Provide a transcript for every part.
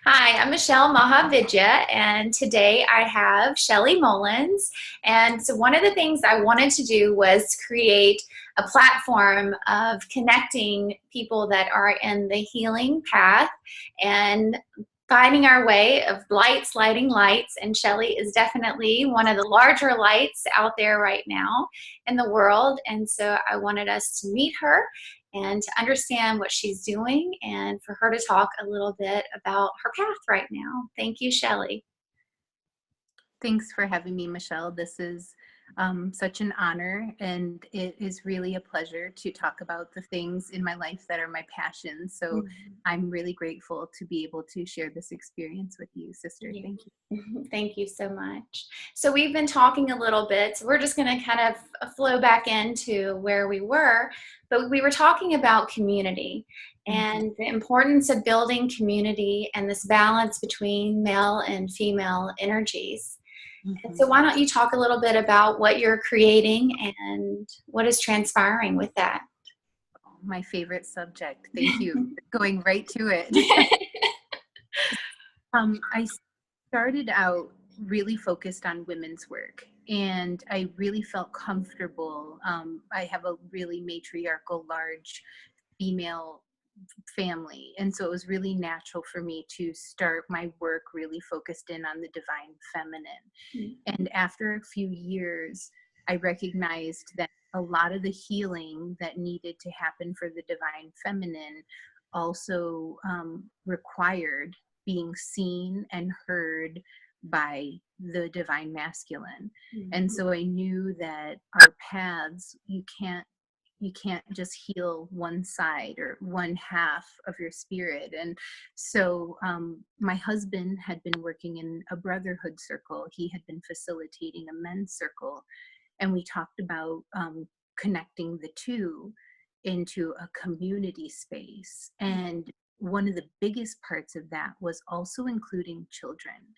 Hi, I'm Michelle Maha Vidya, and today I have Shelli Mullins. And so, one of the things I wanted to do was create a platform of connecting people that are in the healing path and finding our way of lights, lighting lights. And Shelli is definitely one of the larger lights out there right now in the world. And so, I wanted us to meet her and to understand what she's doing and for her to talk a little bit about her path right now. Thank you, Shelli. Thanks for having me, Michelle. This is such an honor, and it is really a pleasure to talk about the things in my life that are my passions. So I'm really grateful to be able to share this experience with you, sister. Yeah. Thank you. Thank you so much. So we've been talking a little bit. So we're just going to kind of flow back into where we were, but we were talking about community Mhm. and the importance of building community and this balance between male and female energies. And Mhm. so why don't you talk a little bit about what you're creating and what is transpiring with that? My favorite subject. Thank you for going right to it. I started out really focused on women's work, and I really felt comfortable. I have a really matriarchal, large female family, and so it was really natural for me to start my work really focused in on the divine feminine. And after a few years, I recognized that a lot of the healing that needed to happen for the divine feminine also required being seen and heard by the divine masculine. And Mhm. so I knew that our paths, you can't just heal one side or one half of your spirit. And so my husband had been working in a brotherhood circle. He had been facilitating a men's circle, and we talked about connecting the two into a community space. And one of the biggest parts of that was also including children.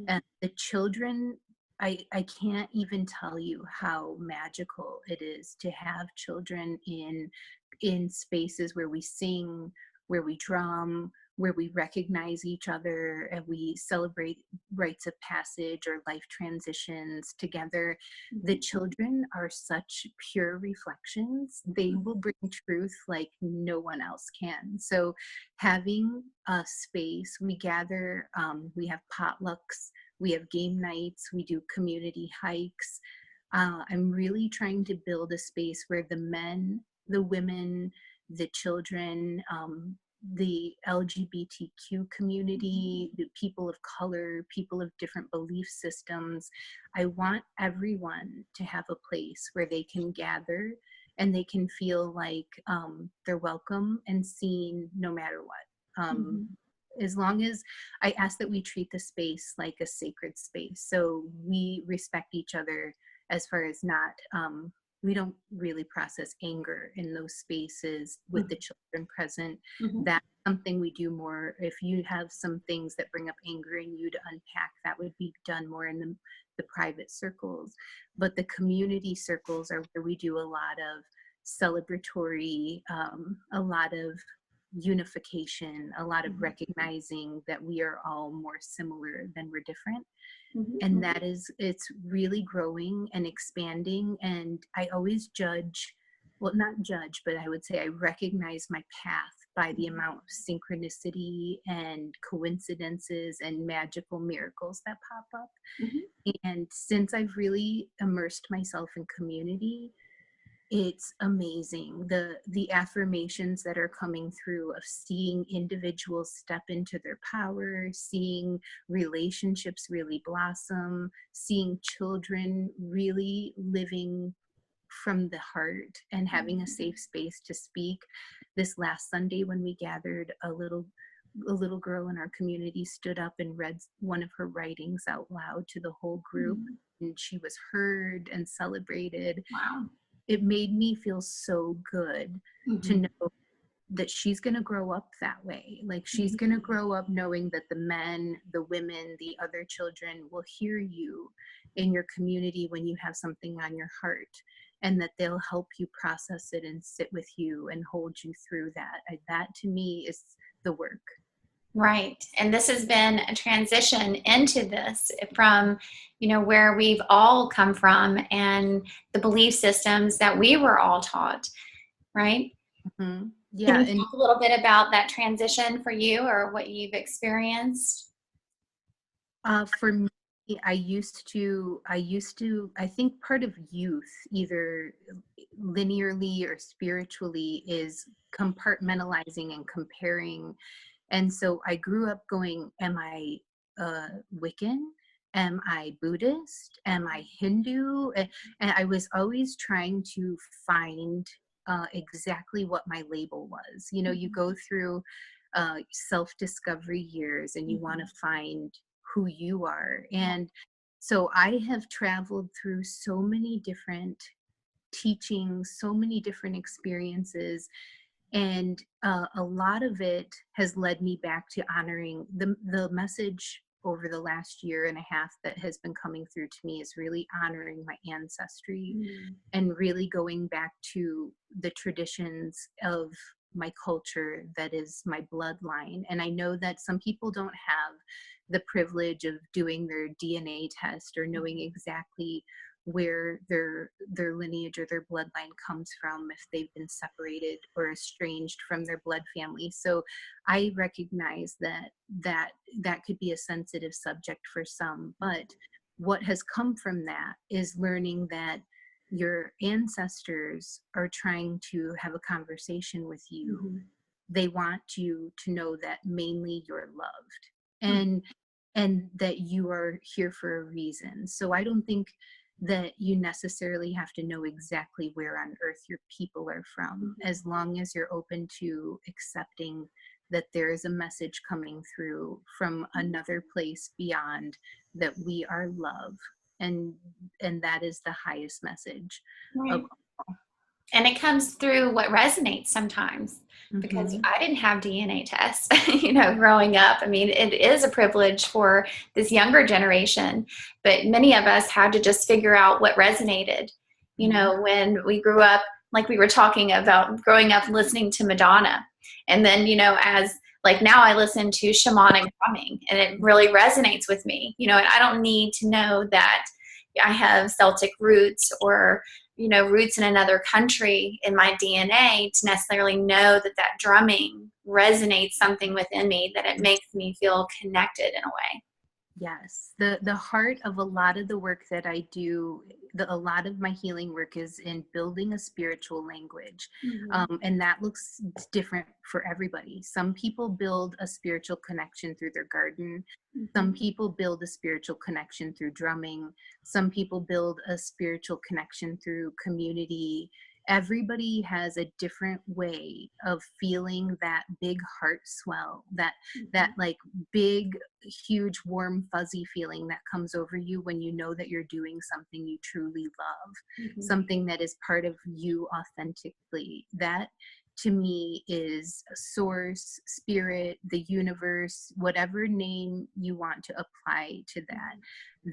And the children, I can't even tell you how magical it is to have children in spaces where we sing, where we drum, where we recognize each other and we celebrate rites of passage or life transitions together. The children are such pure reflections. They will bring truth like no one else can. So having a space, we gather, we have potlucks, we have game nights, we do community hikes. I'm really trying to build a space where the men, the women, the children, the LGBTQ community, the people of color, people of different belief systems. I want everyone to have a place where they can gather and they can feel like they're welcome and seen no matter what. Mhm. As long as I ask that we treat the space like a sacred space. So we respect each other as far as not, we don't really process anger in those spaces with the children present. Mhm. That's something we do more. If you have some things that bring up anger in you to unpack, that would be done more in the private circles. But the community circles are where we do a lot of celebratory, a lot of unification, a lot of Mhm. recognizing that we are all more similar than we're different. Mhm. And that is, it's really growing and expanding. And I always judge, well, not judge, but I would say I recognize my path by the amount of synchronicity and coincidences and magical miracles that pop up. Mhm. And since I've really immersed myself in community, it's amazing the affirmations that are coming through of seeing individuals step into their power, seeing relationships really blossom, seeing children really living from the heart and having a safe space to speak. This last Sunday when we gathered, a little girl in our community stood up and read one of her writings out loud to the whole group, Mhm. and she was heard and celebrated. Wow. It made me feel so good to Mhm. know that she's going to grow up that way. Like she's Mhm. going to grow up knowing that the men, the women, the other children will hear you in your community when you have something on your heart, and that they'll help you process it and sit with you and hold you through that. That to me is the work. Right. And this has been a transition into this from, where we've all come from and the belief systems that we were all taught, right? Hmm. Can Yeah, you and talk a little bit about that transition for you or what you've experienced? for me, I think part of youth, either linearly or spiritually, is compartmentalizing and comparing. And so I grew up going, am I Wiccan? Am I Buddhist? Am I Hindu? And I was always trying to find exactly what my label was. You know, you go through self-discovery years and you want to find who you are. And so I have traveled through so many different teachings, so many different experiences, and a lot of it has led me back to honoring the message over the last year and a half that has been coming through to me is really honoring my ancestry and really going back to the traditions of my culture that is my bloodline. And I know that some people don't have the privilege of doing their DNA test or knowing exactly where their lineage or their bloodline comes from if they've been separated or estranged from their blood family. So I recognize that could be a sensitive subject for some, but what has come from that is learning that your ancestors are trying to have a conversation with you. They want you to know that mainly you're loved, and that you are here for a reason. So I don't think that you necessarily have to know exactly where on earth your people are from, as long as you're open to accepting that there is a message coming through from another place beyond, that we are love, and that is the highest message of. Right. And it comes through what resonates sometimes because Mhm. I didn't have DNA tests, growing up. I mean, it is a privilege for this younger generation, but many of us had to just figure out what resonated. Mhm. When we grew up, like we were talking about growing up listening to Madonna. And then, as like now I listen to shamanic drumming and it really resonates with me, and I don't need to know that I have Celtic roots or roots in another country in my DNA to necessarily know that that drumming resonates something within me, that it makes me feel connected in a way. Yes, the heart of a lot of the work that I do, a lot of my healing work is in building a spiritual language, and that looks different for everybody. Some people build a spiritual connection through their garden. Some people build a spiritual connection through drumming. Some people build a spiritual connection through community. Everybody has a different way of feeling that big heart swell, that like big, huge, warm, fuzzy feeling that comes over you when you know that you're doing something you truly love, something that is part of you authentically. That to me is source, spirit, the universe, whatever name you want to apply to that.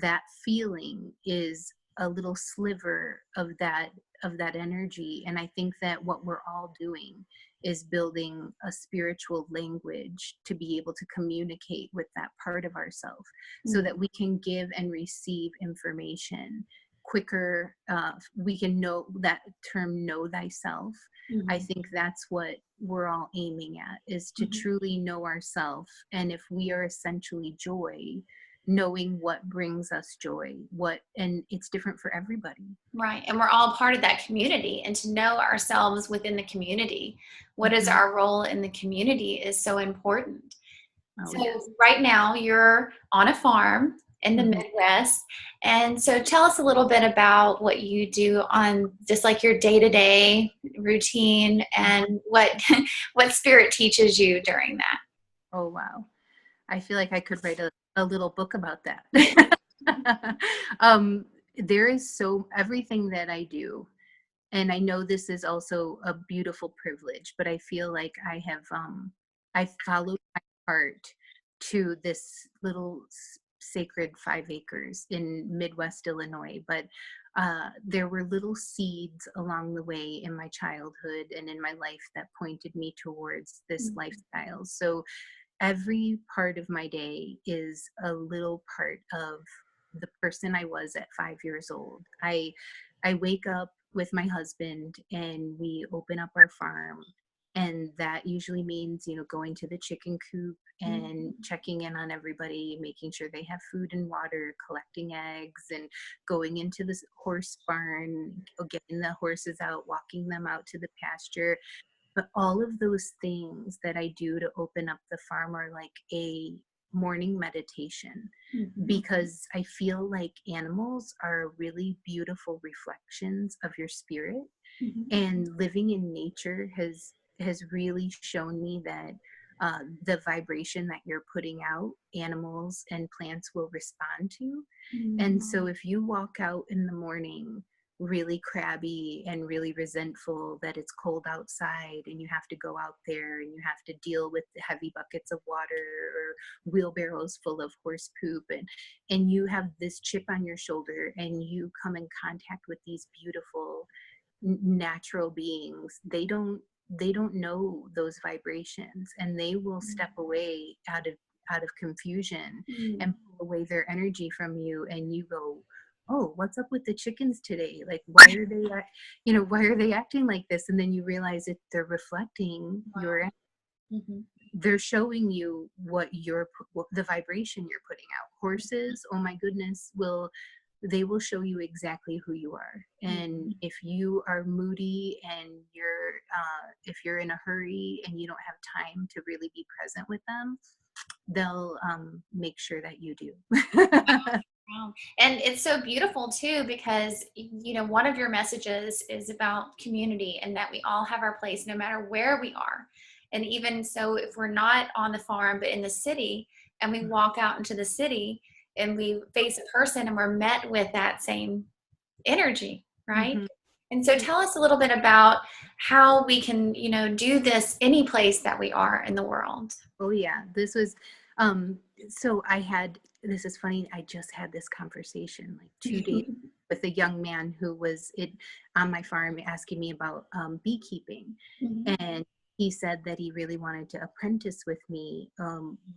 That feeling is a little sliver of that energy. And I think that what we're all doing is building a spiritual language to be able to communicate with that part of ourselves so that we can give and receive information quicker. We can know that term, know thyself. I think that's what we're all aiming at, is to truly know ourselves. And if we are essentially joy, knowing what brings us joy, and it's different for everybody. Right. And we're all part of that community, and to know ourselves within the community, what is our role in the community, is so important. Oh, So yes. right now you're on a farm in the Midwest. And so tell us a little bit about what you do on just like your day-to-day routine and what what spirit teaches you during that. Oh, wow. I feel like I could write a little book about that. There is everything that I do, and I know this is also a beautiful privilege, but I feel like I followed my heart to this little sacred 5 acres in Midwest Illinois. But there were little seeds along the way in my childhood and in my life that pointed me towards this lifestyle. So every part of my day is a little part of the person I was at 5 years old. I wake up with my husband and we open up our farm. And that usually means, going to the chicken coop and checking in on everybody, making sure they have food and water, collecting eggs, and going into the horse barn, getting the horses out, walking them out to the pasture. But all of those things that I do to open up the farm are like a morning meditation, because I feel like animals are really beautiful reflections of your spirit. And living in nature has really shown me that the vibration that you're putting out, animals and plants will respond to. And so if you walk out in the morning really crabby and really resentful that it's cold outside and you have to go out there and you have to deal with the heavy buckets of water or wheelbarrows full of horse poop, and you have this chip on your shoulder and you come in contact with these beautiful natural beings, they don't know those vibrations, and they will step away out of confusion and pull away their energy from you, and you go, oh, what's up with the chickens today? Like, why are they acting like this? And then you realize that they're reflecting your, they're showing you what the vibration you're putting out. Horses, oh my goodness, they will show you exactly who you are. And if you are moody and if you're in a hurry and you don't have time to really be present with them, they'll make sure that you do. Wow. And it's so beautiful too, because, one of your messages is about community and that we all have our place no matter where we are. And even so, if we're not on the farm, but in the city, and we walk out into the city and we face a person and we're met with that same energy, right? And so tell us a little bit about how we can, do this any place that we are in the world. Oh yeah, this was, so this is funny, I just had this conversation like 2 days with a young man who was on my farm asking me about beekeeping. And he said that he really wanted to apprentice with me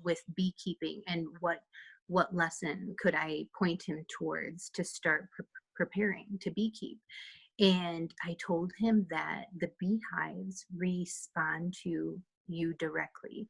with beekeeping, and what lesson could I point him towards to start preparing to beekeep. And I told him that the beehives respond to you directly.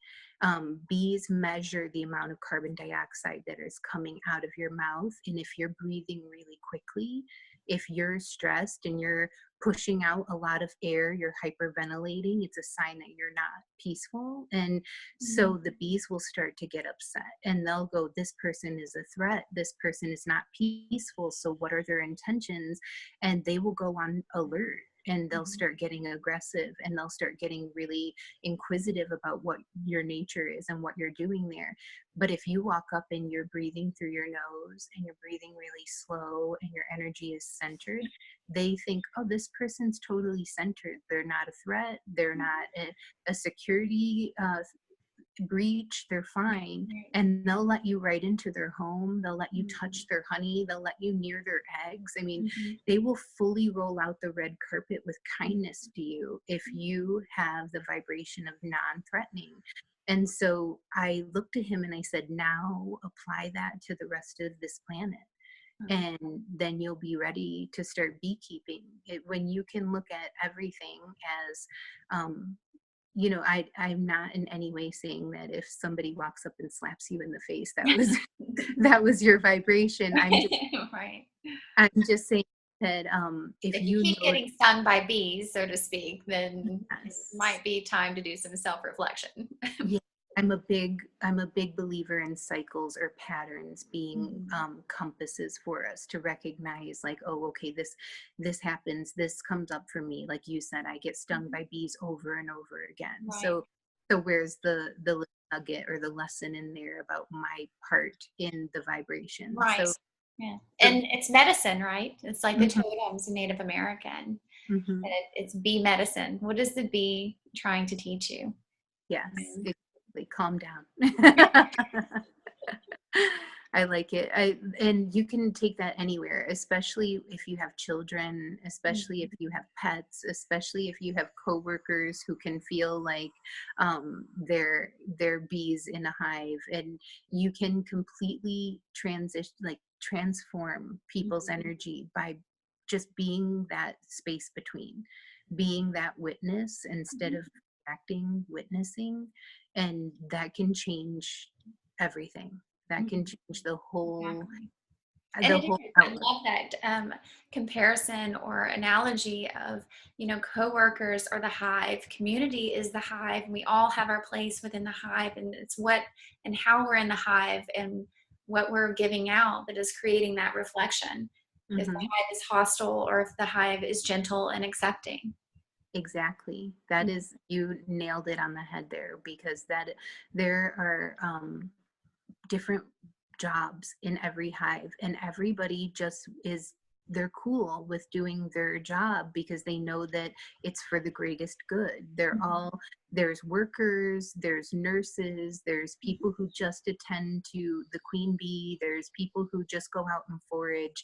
Bees measure the amount of carbon dioxide that is coming out of your mouth. And if you're breathing really quickly, if you're stressed and you're pushing out a lot of air, you're hyperventilating, it's a sign that you're not peaceful. And so the bees will start to get upset and they'll go, this person is a threat. This person is not peaceful. So what are their intentions? And they will go on alert. And they'll start getting aggressive and they'll start getting really inquisitive about what your nature is and what you're doing there. But if you walk up and you're breathing through your nose and you're breathing really slow and your energy is centered, they think, oh, this person's totally centered. They're not a threat. They're not a security breach. They're fine. And they'll let you right into their home. They'll let you touch their honey. They'll let you near their eggs. I mean, they will fully roll out the red carpet with kindness to you if you have the vibration of non-threatening. And so I looked at him and I said, now apply that to the rest of this planet. And then you'll be ready to start beekeeping. When you can look at everything as, I'm not in any way saying that if somebody walks up and slaps you in the face, that was your vibration. I'm just saying that if you keep getting stung by bees, so to speak, then it might be time to do some self-reflection. Yeah. I'm a big believer in cycles or patterns being compasses for us to recognize, like, oh, okay, this happens, this comes up for me. Like you said, I get stung by bees over and over again. Right. So where's the nugget or the lesson in there about my part in the vibration? Right. So, yeah. And it's medicine, right? It's like the totems in Native American. And it's bee medicine. What is the bee trying to teach you? Yes. Calm down. I like it. And you can take that anywhere, especially if you have children, especially if Mhm. you have pets, especially if you have coworkers who can feel like they're bees in a hive, and you can completely transform people's Mhm. energy by just being that space between, being that witness instead Mhm. of acting, witnessing, and that can change everything. That can Mhm. change the whole Exactly. And the it whole is, I outlook. love that comparison or analogy of, coworkers or the hive. Community is the hive, and we all have our place within the hive, and it's what and how we're in the hive and what we're giving out that is creating that reflection. If the Hmm. hive is hostile or if the hive is gentle and accepting. Exactly. That is, you nailed it on the head there, because that there are different jobs in every hive, and everybody just is, they're cool with doing their job because they know that it's for the greatest good. They're Mhm. all, there's workers, there's nurses, there's people who just attend to the queen bee, there's people who just go out and forage.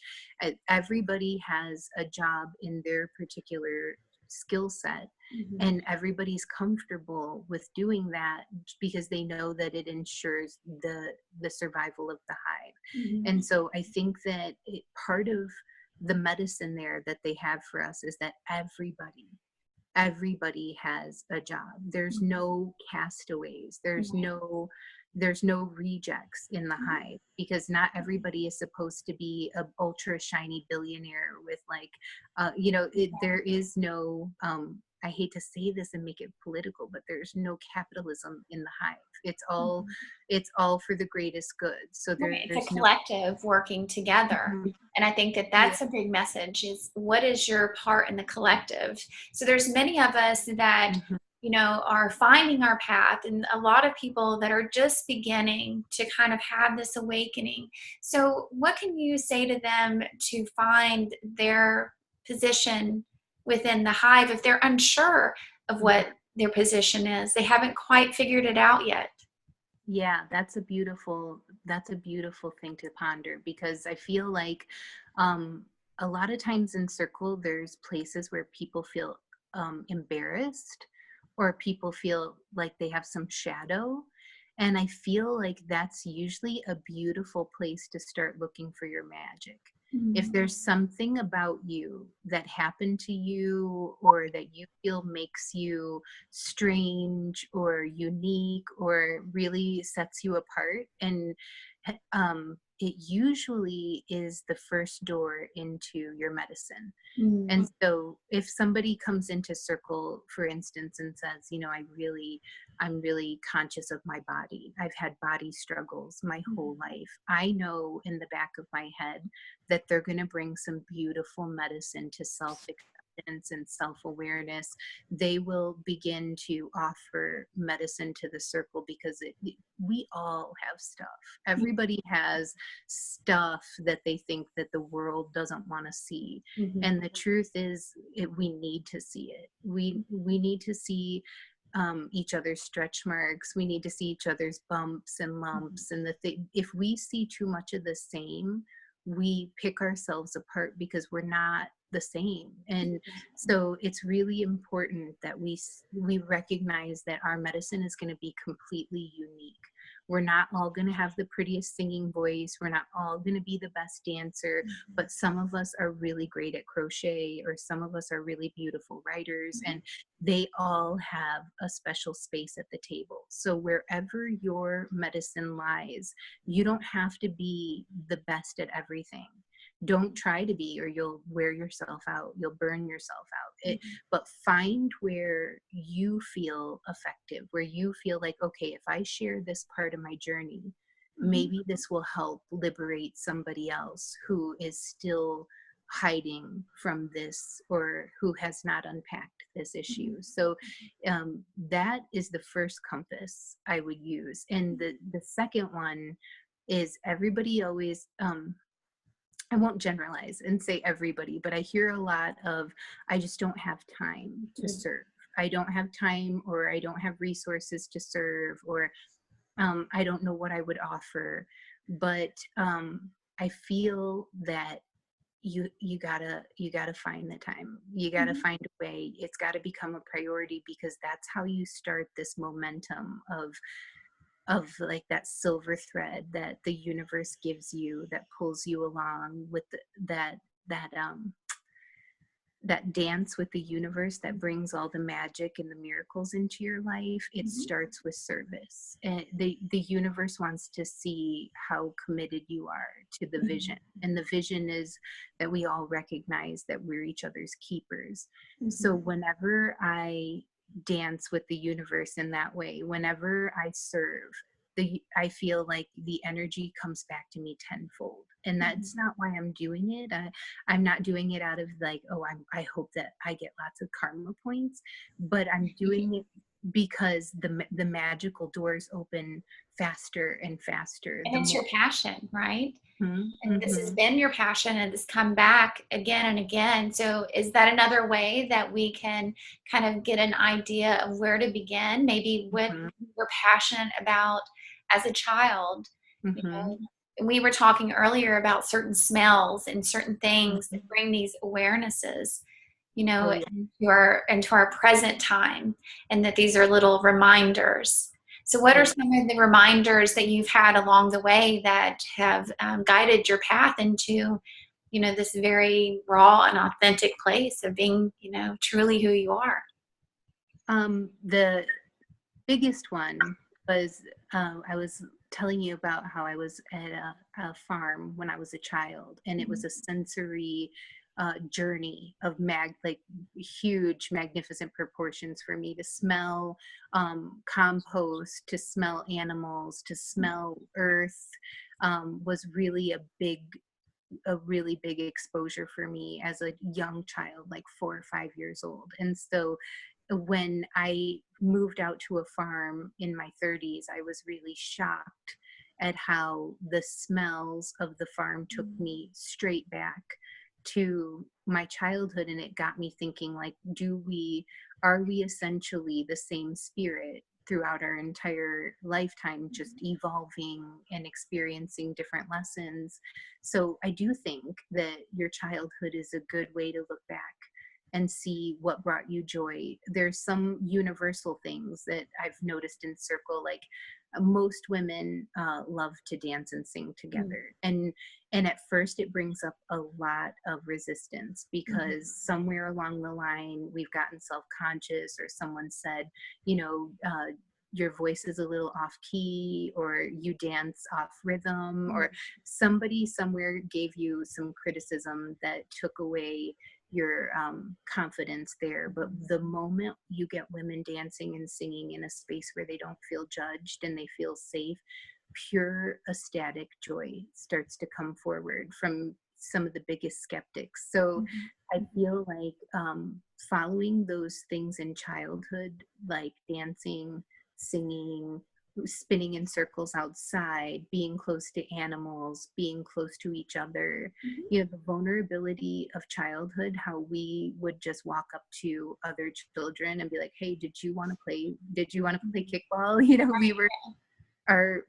Everybody has a job in their particular skill set, Mhm. and everybody's comfortable with doing that because they know that it ensures the survival of the hive. Mhm. And so I think that part of the medicine there that they have for us is that everybody has a job. There's Mhm. no castaways, Right. there's no rejects in the Mhm. hive, because not everybody is supposed to be a ultra shiny billionaire with like there is no I hate to say this and make it political, but there's no capitalism in the hive. Mhm. It's all for the greatest good. So Right, it's there's a no. collective working together. Mhm. And I think that Yeah. that's a big message is what is your part in the collective? So there's many of us that, Mhm. are finding our path and a lot of people that are just beginning to kind of have this awakening. So what can you say to them to find their position within the hive if they're unsure of Mhm. what their position is? They haven't quite figured it out yet. Yeah, that's a beautiful thing to ponder, because I feel like um a lot of times in circle there's places where people feel embarrassed, or people feel like they have some shadow, and I feel like that's usually a beautiful place to start looking for your magic. If Mhm. there's something about you that happened to you, or that you feel makes you strange or unique or really sets you apart, and it usually is the first door into your medicine. Mhm. And so if somebody comes into circle, for instance, and says, I'm really conscious of my body. I've had body struggles my whole life. I know in the back of my head that they're going to bring some beautiful medicine to self acceptance and self awareness. They will begin to offer medicine to the circle, because we all have stuff. Everybody has stuff that they think that the world doesn't want to see, Mhm. and the truth is we need to see it. We need to see each other's stretch marks. We need to see each other's bumps and Mhm. lumps, and if we see too much of the same, we pick ourselves apart because we're not the same. And so it's really important that we recognize that our medicine is going to be completely unique. We're not all going to have the prettiest singing voice. We're not all going to be the best dancer, but some of us are really great at crochet, or some of us are really beautiful writers, and they all have a special space at the table. So wherever your medicine lies, you don't have to be the best at everything. Don't try to be, or you'll wear yourself out. You'll burn yourself out. But find where you feel effective, where you feel like, okay, if I share this part of my journey, Mhm. maybe this will help liberate somebody else who is still hiding from this, or who has not unpacked this issue. So that is the first compass I would use. And the second one is, everybody always I won't generalize and say everybody, but I hear a lot of, I just don't have time to Mhm. serve. I don't have time, or I don't have resources to serve, or I don't know what I would offer, but I feel that you gotta find the time. You gotta Mhm. find a way. It's got to become a priority, because that's how you start this momentum of like that silver thread that the universe gives you, that pulls you along with that that dance with the universe that brings all the magic and the miracles into your life. It Mhm. starts with service, and the universe wants to see how committed you are to the vision. Mhm. And the vision is that we all recognize that we're each other's keepers. So Mhm. whenever I dance with the universe in that way, whenever I serve, I feel like the energy comes back to me tenfold. And that's Mhm. not why I'm doing it. I'm not doing it out of like, oh, I hope that I get lots of karma points, but I'm doing it because the magical doors open faster and faster And the it's more. your passion, right? And this has Mm-hmm. been your passion and it's come back again and again. So is that another way that we can kind of get an idea of where to begin? Maybe what Mm-hmm. you were passionate about as a child. You Mm-hmm. know, we were talking earlier about certain smells and certain things Mm-hmm. that bring these awarenesses, Oh yeah. into our present time, and that these are little reminders. So, what are Right. some of the reminders that you've had along the way that have guided your path into, this very raw and authentic place of being, truly who you are? The biggest one was, I was telling you about how I was at a farm when I was a child, and it was Mhm. a sensory journey of like huge, magnificent proportions for me to smell compost, to smell animals, to smell earth. Was a really big exposure for me as a young child, like 4 or 5 years old. And so when I moved out to a farm in my 30s, I was really shocked at how the smells of the farm took me straight back to my childhood. And it got me thinking, like, are we essentially the same spirit throughout our entire lifetime, just evolving and experiencing different lessons? So I do think that your childhood is a good way to look back and see what brought you joy. There's some universal things that I've noticed in circle, like most women love to dance and sing Mhm. together. And at first it brings up a lot of resistance, Mhm. because somewhere along the line we've gotten self-conscious, or someone said, you know, your voice is a little off key, or you dance off rhythm, or somebody somewhere gave you some criticism that took away your confidence there. But the moment you get women dancing and singing in a space where they don't feel judged and they feel safe, pure ecstatic joy starts to come forward from some of the biggest skeptics. So Mhm. I feel like following those things in childhood, like dancing, singing, spinning in circles outside, being close to animals, being close to each other, Mhm. the vulnerability of childhood, how we would just walk up to other children and be like, hey, did you want to play Mhm. kickball?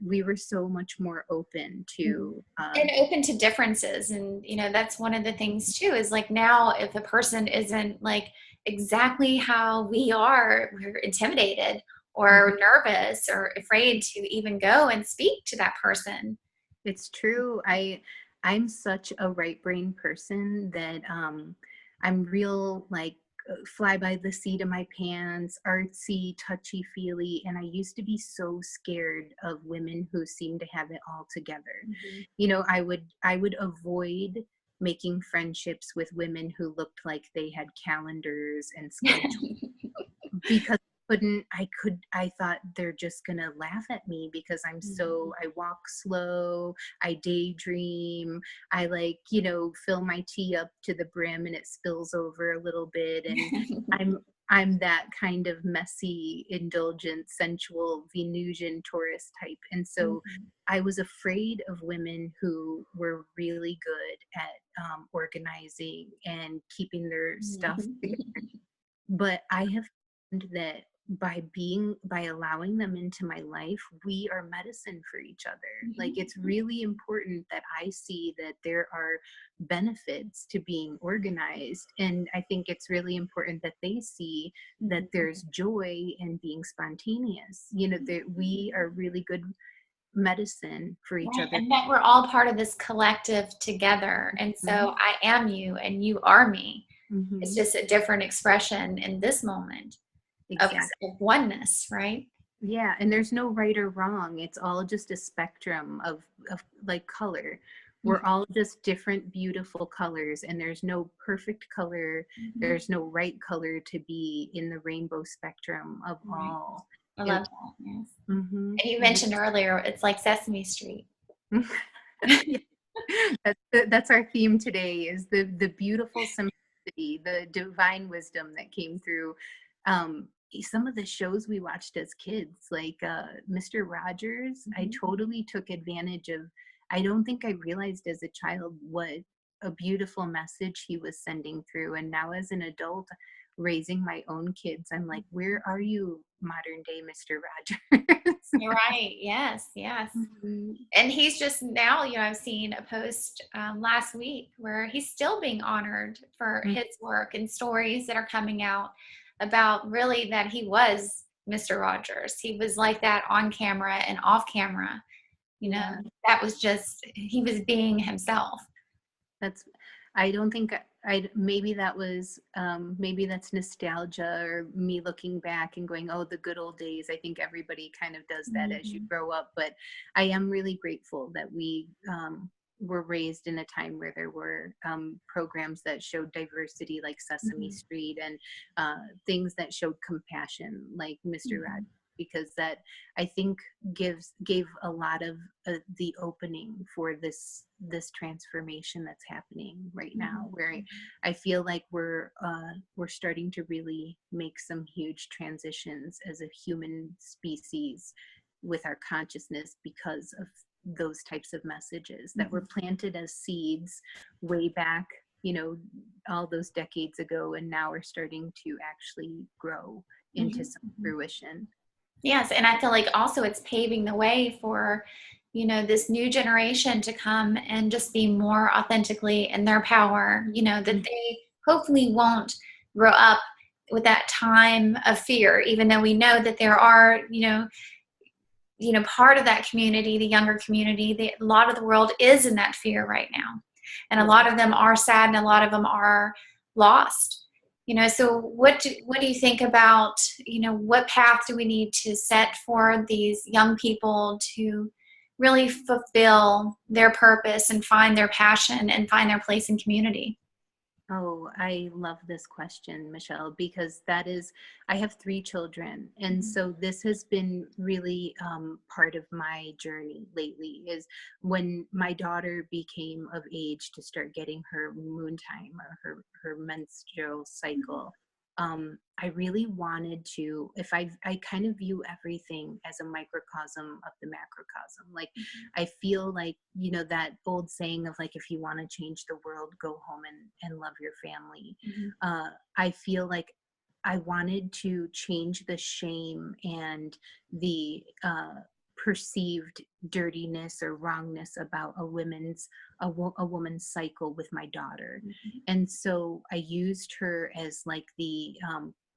We were so much more open Mhm. to And open to differences. And, that's one of the things too, is like now if a person isn't like exactly how we are, we're intimidated Mhm. or nervous or afraid to even go and speak to that person. It's true. I'm such a right brain person that I'm real, like, fly by the seat of my pants, artsy, touchy feely, and I used to be so scared of women who seem to have it all together. Mhm. I would avoid making friendships with women who looked like they had calendars and schedules, because I thought they're just gonna laugh at me because I walk slow, I daydream, I, like, fill my tea up to the brim and it spills over a little bit, and I'm that kind of messy, indulgent, sensual Venusian Taurus type. And so Mhm. I was afraid of women who were really good at organizing and keeping their stuff together. Mhm. But I have found that by allowing them into my life, we are medicine for each other. Like, Mhm. it's really important that I see that there are benefits to being organized, and I think it's really important that they see that Mhm. there's joy in being spontaneous, that we are really good medicine for each Right, other. and that we're all part of this collective together. And Mhm. so I am you and you are me. It's Mhm. just a different expression in this moment of, Exactly. of oneness, right? Yeah, and there's no right or wrong. It's all just a spectrum of like color. We're Mhm. all just different beautiful colors, and there's no perfect color. Mhm. There's no right color to be in the rainbow spectrum of Right. all. I It, love that. Yes. mhm. And you mentioned earlier, it's like Sesame Street. Yeah, that's our theme today, is the beautiful simplicity, the divine wisdom that came through some of the shows we watched as kids, like Mr. Rogers. I Mhm. totally took advantage of. I don't think I realized as a child what a beautiful message he was sending through, and now as an adult raising my own kids, I'm like, where are you, modern day Mr. Rogers? You're right. Yes, yes. Mhm. And he's just now, I've seen a post last week where he's still being honored for his work and stories that are coming out about really that he was Mr. Rogers. He was like that on camera and off camera. You know, Yeah. that was just, he was being himself. That's I don't think I maybe that was maybe that's nostalgia, or me looking back and going, oh, the good old days. I think everybody kind of does that as you Mhm. grow up, but I am really grateful that we were raised in a time where there were programs that showed diversity, like Sesame Mhm. Street, and things that showed compassion, like Mr. Rogers, Mhm. because that, I think, gave a lot of the opening for this transformation that's happening right now, Mhm. where Mhm. I feel like we're starting to really make some huge transitions as a human species with our consciousness, because of those types of messages that were Mhm. planted as seeds way back, all those decades ago, and now are starting to actually grow into Mhm. some Mhm. fruition. Yes, and I feel like also it's paving the way for, this new generation to come and just be more authentically in their power, that they hopefully won't grow up with that time of fear, even though we know that there are, part of that community, the younger community, a lot of the world is in that fear right now. And a Yeah. lot of them are sad and a lot of them are lost. So what do you think about, what path do we need to set for these young people to really fulfill their purpose and find their passion and find their place in community? Oh, I love this question, Michelle, because I have 3 children. And Mhm. so this has been really part of my journey lately, is when my daughter became of age to start getting her moon time, or her menstrual cycle. I really wanted to, if I kind of view everything as a microcosm of the macrocosm. Like, I feel like, that old saying of, like, if you want to change the world, go home and love your family. Mhm. I feel like I wanted to change the shame and the perceived dirtiness or wrongness about a woman's cycle with my daughter. Mhm. And so I used her as like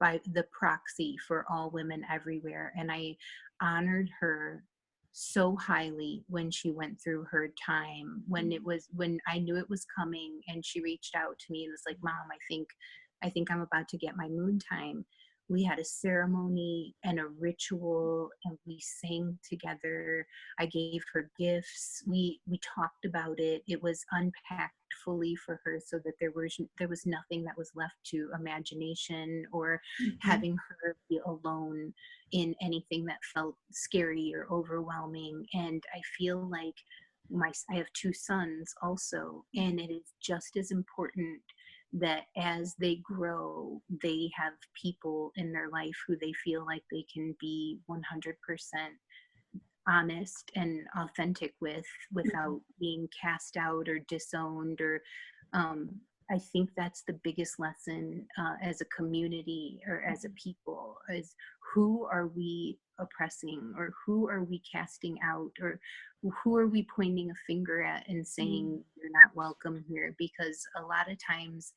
by the proxy for all women everywhere. And I honored her so highly when she went through her time, when I knew it was coming, and she reached out to me and was like, Mom, I think I'm about to get my moon time. We had a ceremony and a ritual, and we sang together. I gave her gifts. We talked about it. It was unpacked fully for her, so that there was nothing that was left to imagination, or Mhm. having her be alone in anything that felt scary or overwhelming. And I feel like I have 2 sons also, and it is just as important that as they grow, they have people in their life who they feel like they can be 100% honest and authentic with, Mhm. without being cast out or disowned. Or um, I think that's the biggest lesson as a community or as a people, is who are we oppressing, or who are we casting out, or who are we pointing a finger at and saying you're not welcome here? Because a lot of times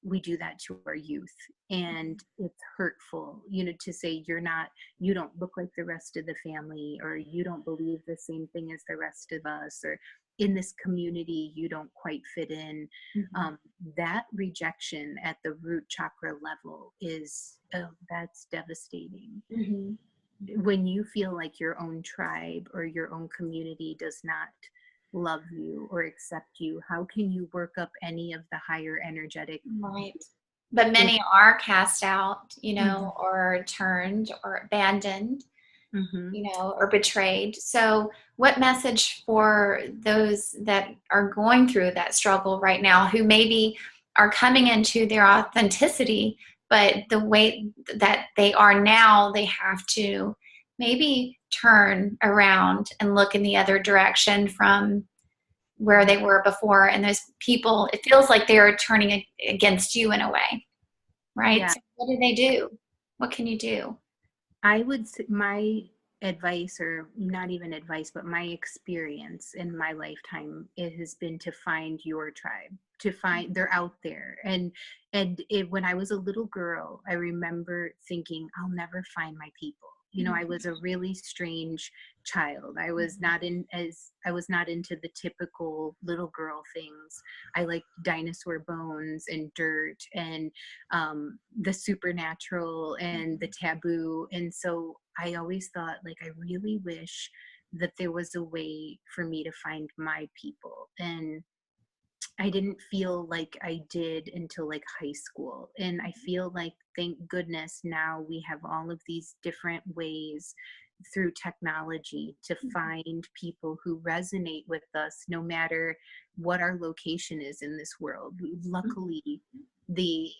we do that to our youth, and it's hurtful, to say you don't look like the rest of the family, or you don't believe the same thing as the rest of us, or in this community you don't quite fit in. That rejection at the root chakra level is that's devastating. Mm-hmm. When you feel like your own tribe or your own community does not love you or accept you, how can you work up any of the higher energetic? Right. But many are cast out, or turned or abandoned, or betrayed. So what message for those that are going through that struggle right now, who maybe are coming into their authenticity, but the way that they are now, they have to maybe turn around and look in the other direction from where they were before, and those people, it feels like they're turning against you in a way, right? Yeah. So what do they do? What can you do? I would say my advice, or not even advice, but my experience in my lifetime, it has been to find your tribe, to find, they're out there. When I was a little girl, I remember thinking, I'll never find my people. I was a really strange child. I was not into the typical little girl things. I liked dinosaur bones and dirt and the supernatural and the taboo. And so I always thought, like, I really wish that there was a way for me to find my people. And I didn't feel like I did until like high school. And I feel like, thank goodness, now we have all of these different ways through technology to find people who resonate with us, no matter what our location is in this world. Luckily, the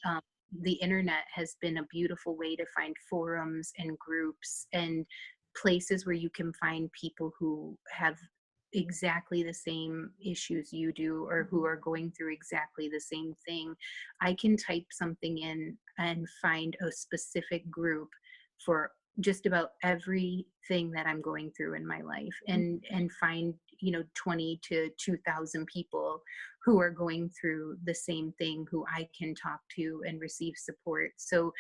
internet has been a beautiful way to find forums and groups and places where you can find people who have exactly the same issues you do, or who are going through exactly the same thing. I can type something in and find a specific group for just about everything that I'm going through in my life, and find 20 to 2,000 people who are going through the same thing, who I can talk to and receive support. So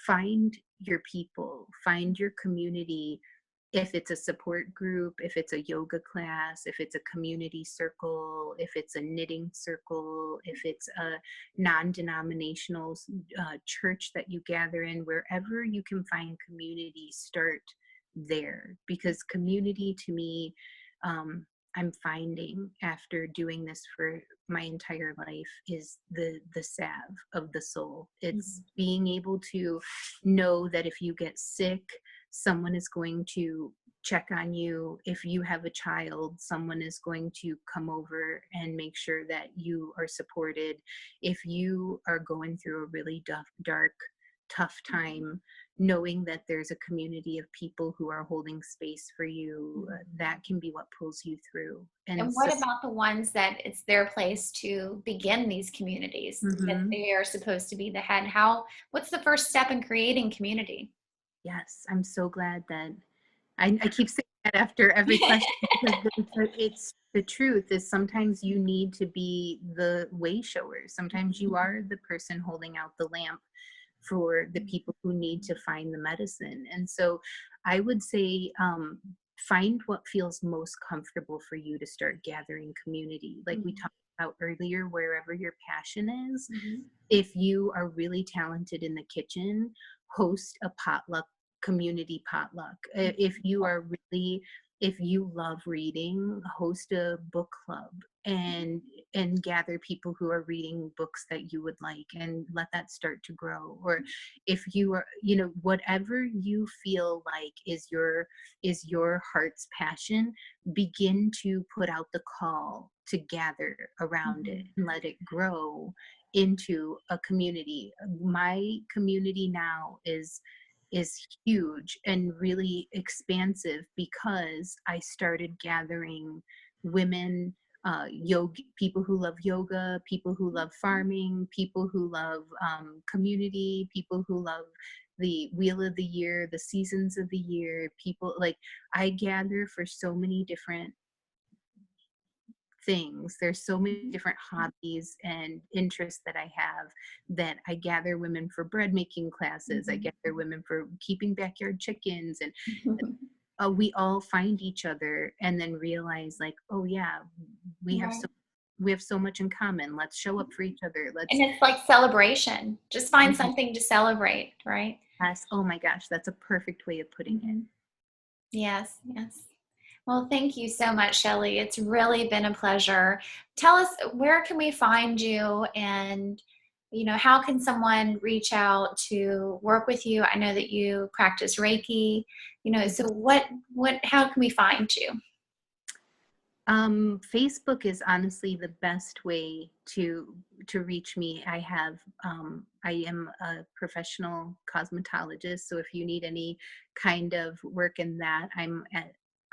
find your people, find your community. If it's a support group, if it's a yoga class, if it's a community circle, if it's a knitting circle, if it's a non-denominational church that you gather in, wherever you can find community, start there. Because community, to me, I'm finding, after doing this for my entire life, is the salve of the soul. It's being able to know that if you get sick, someone is going to check on you. If you have a child, someone is going to come over and make sure that you are supported. If you are going through a really dark, tough time, knowing that there's a community of people who are holding space for you, that can be what pulls you through. And what about the ones that it's their place to begin these communities, that they are supposed to be the head? What's the first step in creating community? Yes, I'm so glad that I keep saying that after every question, because it's the truth. Is sometimes you need to be the way shower. Sometimes you are the person holding out the lamp for the people who need to find the medicine. And so I would say, find what feels most comfortable for you to start gathering community. Like we talked about earlier, wherever your passion is. If you are really talented in the kitchen, host a potluck, community potluck. If you love reading, host a book club and gather people who are reading books that you would like, and let that start to grow. Or if you are, whatever you feel like is your heart's passion, begin to put out the call to gather around it and let it grow into a community. My community now is huge and really expansive, because I started gathering women, yoga, people who love yoga, people who love farming, people who love community, people who love the wheel of the year, the seasons of the year, people like I gather for so many different things. There's so many different hobbies and interests that I have that I gather women for bread making classes. I Mhm. gather women for keeping backyard chickens, and Mhm. we all find each other and then realize like, oh yeah, we have Right. so we have so much in common. Let's show up for each other. And Let's it's like celebration. Just find Mhm. something to celebrate, right? Yes. Oh my gosh, that's a perfect way of putting it. Mhm. Yes, yes. Well, thank you so much, Shelly. It's really been a pleasure. Tell us, where can we find you, and how can someone reach out to work with you? I know that you practice Reiki, so how can we find you? Facebook is honestly the best way to reach me. I am a professional cosmetologist, so if you need any kind of work in that,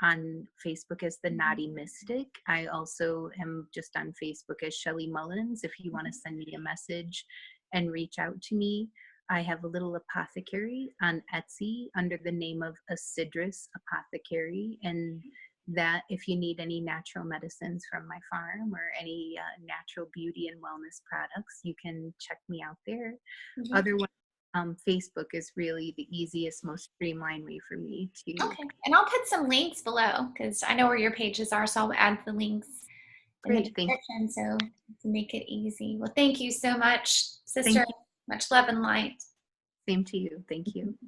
on Facebook as the Naughty Mystic. I also am just on Facebook as Shelli Mullins. If you want to send me a message and reach out to me, I have a little apothecary on Etsy under the name of Acidrus Apothecary, and that if you need any natural medicines from my farm or any natural beauty and wellness products, you can check me out there. Yeah. Otherwise, Facebook is really the easiest, most streamlined way for me to. Okay. And I'll put some links below because I know where your pages are, so I'll add the links in the Great, description so to make it easy. Well, thank you so much, thank sister. you. Much love and light. Same to you. Thank you.